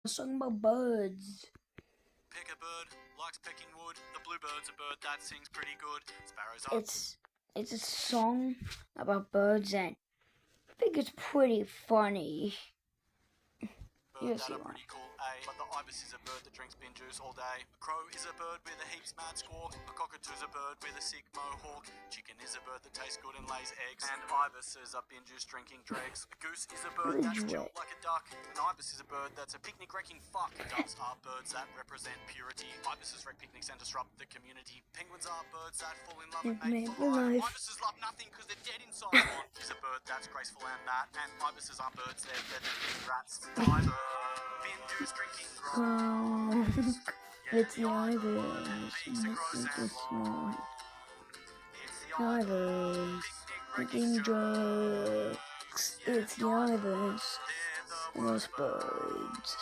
Song about birds. Pick a bird, likes pecking wood. The bluebird's a bird that sings pretty good. Sparrows are... It's a song about birds and I think it's pretty funny. Bird that are pretty cool, eh? But the ibis is a bird that drinks bin juice all day. A crow is a bird with a heaps mad squawk. A cockatoo's a bird with a sick mohawk. Chicken is a bird that tastes good and lays eggs. And ibises are bin juice drinking dregs. A goose is a bird that's chill like a duck. An ibis is a bird that's a picnic wrecking fuck. Doves are birds that represent purity. Ibises wreck picnics and disrupt the community. Penguins are birds that fall in love and mate for life. Ibises love nothing because they're dead inside. Swan is a bird that's graceful and that. And ibises aren't birds, they're feathered rats. It's the ibis, it's small. Ibis, making jokes. It's the ibis, and those birds.